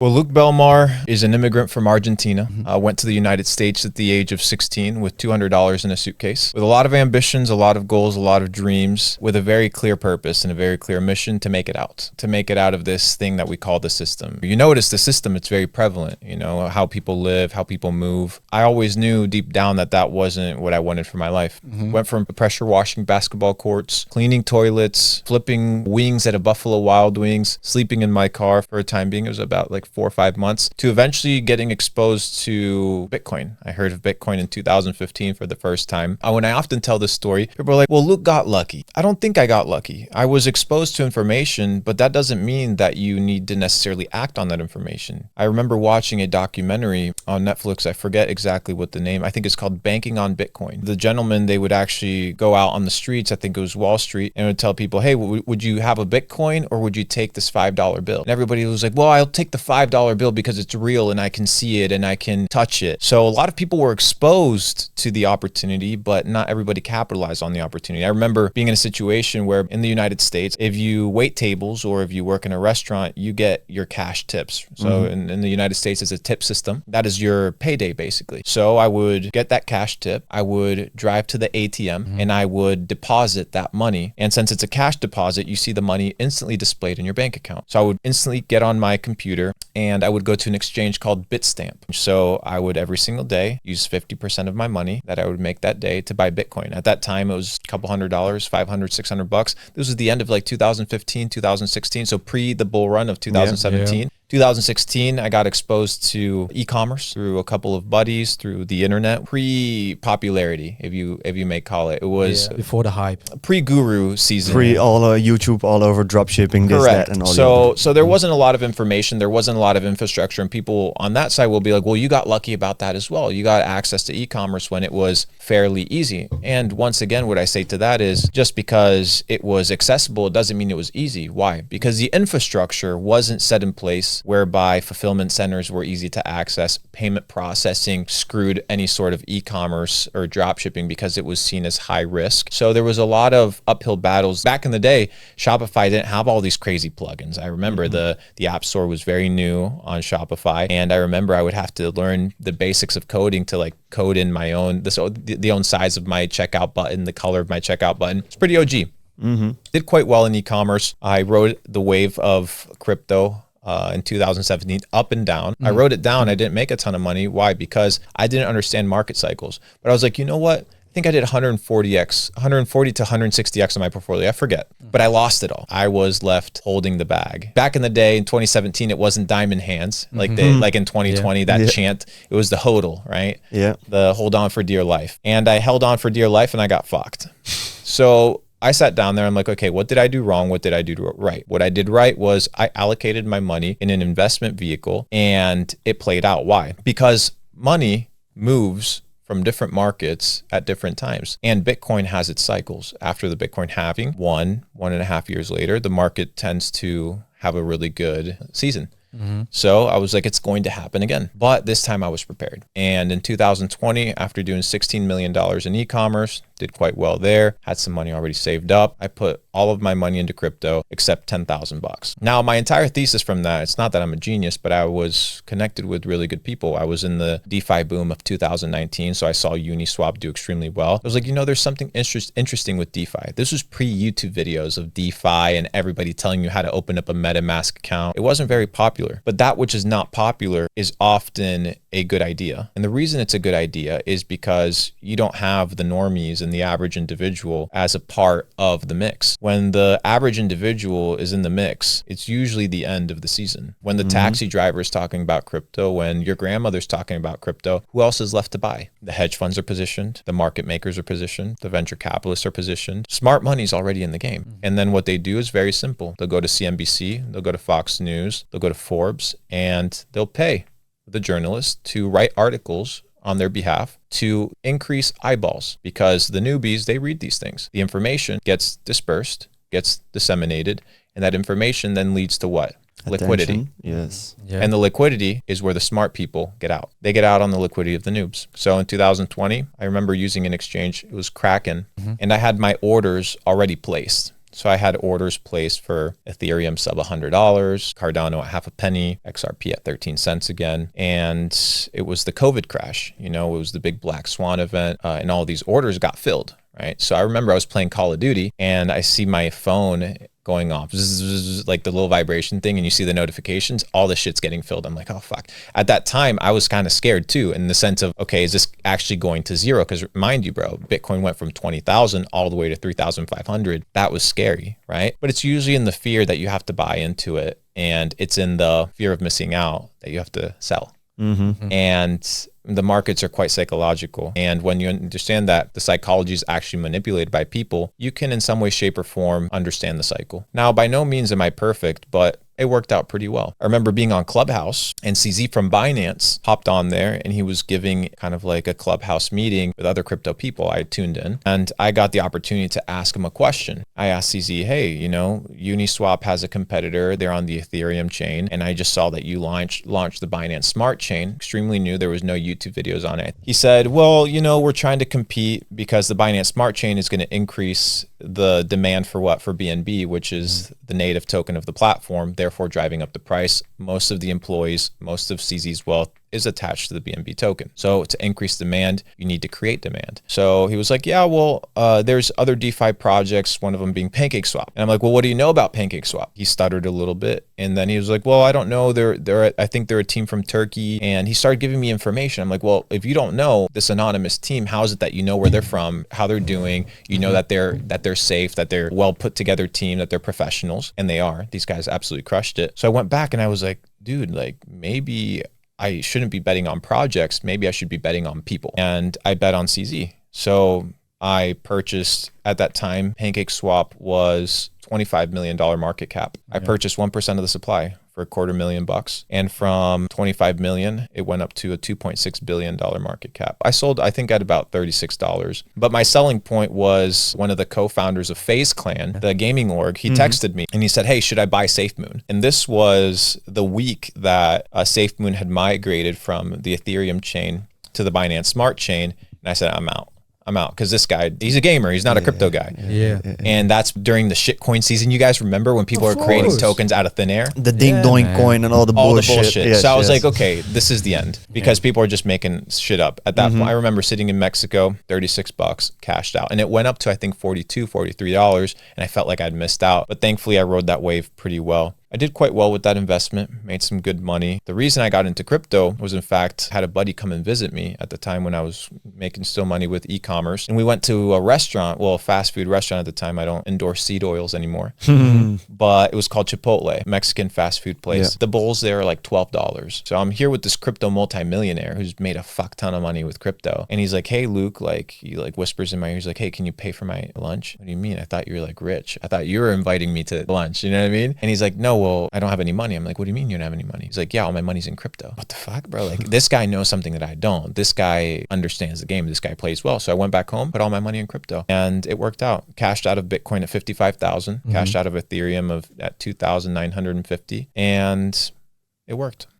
Well, Luke Belmar is an immigrant from Argentina. Went to the United States at the age of 16 with $200 in a suitcase, with a lot of ambitions, a lot of goals, a lot of dreams, with a very clear purpose and a very clear mission to make it out of this thing that we call the system. You notice the system, it's very prevalent, you know, how people live, how people move. I always knew deep down that that wasn't what I wanted for my life. Went from pressure washing basketball courts, cleaning toilets, flipping wings at a Buffalo Wild Wings, sleeping in my car for a time being. It was about like 4 or 5 months, to eventually getting exposed to Bitcoin. I heard of Bitcoin in 2015 for the first time. When I often tell this story, people are like, well, Luke got lucky. I don't think I got lucky. I was exposed to information, but that doesn't mean that you need to necessarily act on that information. I remember watching a documentary on Netflix. I forget exactly what the name, I think it's called Banking on Bitcoin. The gentleman, they would actually go out on the streets, I think it was Wall Street, and would tell people, hey, would you have a Bitcoin or would you take this $5 bill? And everybody was like, well, I'll take the $5 bill because it's real and I can see it and I can touch it. So a lot of people were exposed to the opportunity, but not everybody capitalized on the opportunity. I remember being in a situation where in the United States, if you wait tables or if you work in a restaurant, you get your cash tips. So in the United States, it's a tip system. That is your payday basically. So I would get that cash tip. I would drive to the ATM and I would deposit that money. And since it's a cash deposit, you see the money instantly displayed in your bank account. So I would instantly get on my computer and I would go to an exchange called Bitstamp. So I would every single day use 50% of my money that I would make that day to buy Bitcoin. At that time, it was a couple $100, $500, $600. This was the end of like 2015, 2016. So pre the bull run of 2017. Yeah. 2016, I got exposed to e-commerce through a couple of buddies, through the internet. Pre-popularity, if you may call it. It was before the hype. Pre-guru season. All YouTube, all over dropshipping, this, Correct. that, and all. So there wasn't a lot of information. There wasn't a lot of infrastructure, and people on that side will be like, well, you got lucky about that as well. You got access to e-commerce when it was fairly easy. And once again, what I say to that is just because it was accessible, it doesn't mean it was easy. Why? Because the infrastructure wasn't set in place whereby fulfillment centers were easy to access, payment processing screwed any sort of e-commerce or drop shipping because it was seen as high risk. So there was a lot of uphill battles. Back in the day, Shopify didn't have all these crazy plugins. I remember the App Store was very new on Shopify, and I remember I would have to learn the basics of coding to like code in my own, the own size of my checkout button, the color of my checkout button. It's pretty OG. Did quite well in e-commerce. I rode the wave of crypto in 2017, up and down. I wrote it down. I didn't make a ton of money. Why? Because I didn't understand market cycles. But I was like, you know what? I think I did 140 to 160x on my portfolio. I forget, but I lost it all. I was left holding the bag. Back in the day, in 2017, it wasn't diamond hands like like in 2020, that chant. It was the hodl, right? Yeah. The hold on for dear life. And I held on for dear life and I got fucked. So I sat down there. I'm like, okay, what did I do wrong? What did I do right? What I did right was I allocated my money in an investment vehicle and it played out. Why? Because money moves from different markets at different times. And Bitcoin has its cycles. After the Bitcoin halving, 1.5 years later, the market tends to have a really good season. So I was like, it's going to happen again. But this time I was prepared. And in 2020, after doing $16 million in e-commerce, did quite well there, had some money already saved up. I put all of my money into crypto except $10,000. Now, my entire thesis from that, it's not that I'm a genius, but I was connected with really good people. I was in the DeFi boom of 2019, so I saw Uniswap do extremely well. I was like, you know, there's something interesting with DeFi. This was pre-YouTube videos of DeFi and everybody telling you how to open up a MetaMask account. It wasn't very popular, but that which is not popular is often a good idea. And the reason it's a good idea is because you don't have the normies and the average individual as a part of the mix. When the average individual is in the mix, it's usually the end of the season. When the taxi driver is talking about crypto, when your grandmother's talking about crypto, who else is left to buy? The hedge funds are positioned, the market makers are positioned, the venture capitalists are positioned. Smart money's already in the game. And then what they do is very simple. They'll go to CNBC, they'll go to Fox News, they'll go to Forbes, and they'll pay the journalists to write articles on their behalf to increase eyeballs, because the newbies, they read these things. The information gets dispersed, gets disseminated, and that information then leads to what? Liquidity. Yes. Yeah. And the liquidity is where the smart people get out. They get out on the liquidity of the noobs. So in 2020, I remember using an exchange, it was Kraken, and I had my orders already placed. So I had orders placed for Ethereum sub $100, Cardano at half a penny, XRP at 13 cents again. And it was the COVID crash. You know, it was the big black swan event, and all these orders got filled, right? So I remember I was playing Call of Duty and I see my phone going off, like the little vibration thing, and you see the notifications, all the shit's getting filled. I'm like, oh fuck. At that time, I was kind of scared too, in the sense of, okay, is this actually going to zero? Because mind you, bro, Bitcoin went from 20,000 all the way to 3,500. That was scary, right? But it's usually in the fear that you have to buy into it, and it's in the fear of missing out that you have to sell. And the markets are quite psychological. And when you understand that the psychology is actually manipulated by people, you can in some way, shape, or form understand the cycle. Now, by no means am I perfect, but it worked out pretty well. I remember being on Clubhouse and CZ from Binance hopped on there and he was giving kind of like a Clubhouse meeting with other crypto people. I tuned in and I got the opportunity to ask him a question. I asked CZ, hey, you know, Uniswap has a competitor. They're on the Ethereum chain. And I just saw that you launched the Binance Smart Chain. Extremely new. There was no YouTube videos on it. He said, well, you know, we're trying to compete because the Binance Smart Chain is going to increase the demand for what? For BNB, which is the native token of the platform, therefore driving up the price. Most of the employees, most of CZ's wealth is attached to the BNB token. So to increase demand, you need to create demand. So he was like, yeah, well, there's other DeFi projects, one of them being PancakeSwap. And I'm like, well, what do you know about PancakeSwap? He stuttered a little bit. And then he was like, well, I don't know. I think they're a team from Turkey. And he started giving me information. I'm like, well, if you don't know this anonymous team, how is it that you know where they're from, how they're doing? You know that they're safe, that they're well put together team, that they're professionals. And they are. These guys absolutely crushed it. So I went back and I was like, dude, like maybe I shouldn't be betting on projects. Maybe I should be betting on people. And I bet on CZ. So I purchased, at that time, PancakeSwap was $25 million market cap. I purchased 1% of the supply for $250,000. And from 25 million, it went up to a $2.6 billion market cap. I sold, I think, at about $36. But my selling point was one of the co-founders of FaZe Clan, the gaming org. He texted me and he said, hey, should I buy SafeMoon? And this was the week that SafeMoon had migrated from the Ethereum chain to the Binance Smart Chain. And I said, I'm out. Because this guy, he's a gamer. He's not a crypto guy. And that's during the shitcoin season. You guys remember when people are creating tokens out of thin air? The ding doing coin and all the bullshit. Yes, so I was like, okay, this is the end, because people are just making shit up. At that point, I remember sitting in Mexico, $36, cashed out. And it went up to, I think, $42, $43. And I felt like I'd missed out. But thankfully, I rode that wave pretty well. I did quite well with that investment, made some good money. The reason I got into crypto was, in fact, had a buddy come and visit me at the time when I was making still money with e-commerce. And we went to a restaurant, well, a fast food restaurant at the time. I don't endorse seed oils anymore. But it was called Chipotle, Mexican fast food place. The bowls there are like $12. So I'm here with this crypto multimillionaire who's made a fuck ton of money with crypto. And he's like, hey, Luke, like, he like whispers in my ear, he's like, hey, can you pay for my lunch? What do you mean? I thought you were like rich. I thought you were inviting me to lunch. You know what I mean? And he's like, no, well, I don't have any money. I'm like, what do you mean you don't have any money? He's like, yeah, all my money's in crypto. What the fuck, bro? Like, this guy knows something that I don't. This guy understands the game. This guy plays well. So I went back home, put all my money in crypto, and it worked out. Cashed out of Bitcoin at 55,000, cashed out of Ethereum at 2,950, and it worked.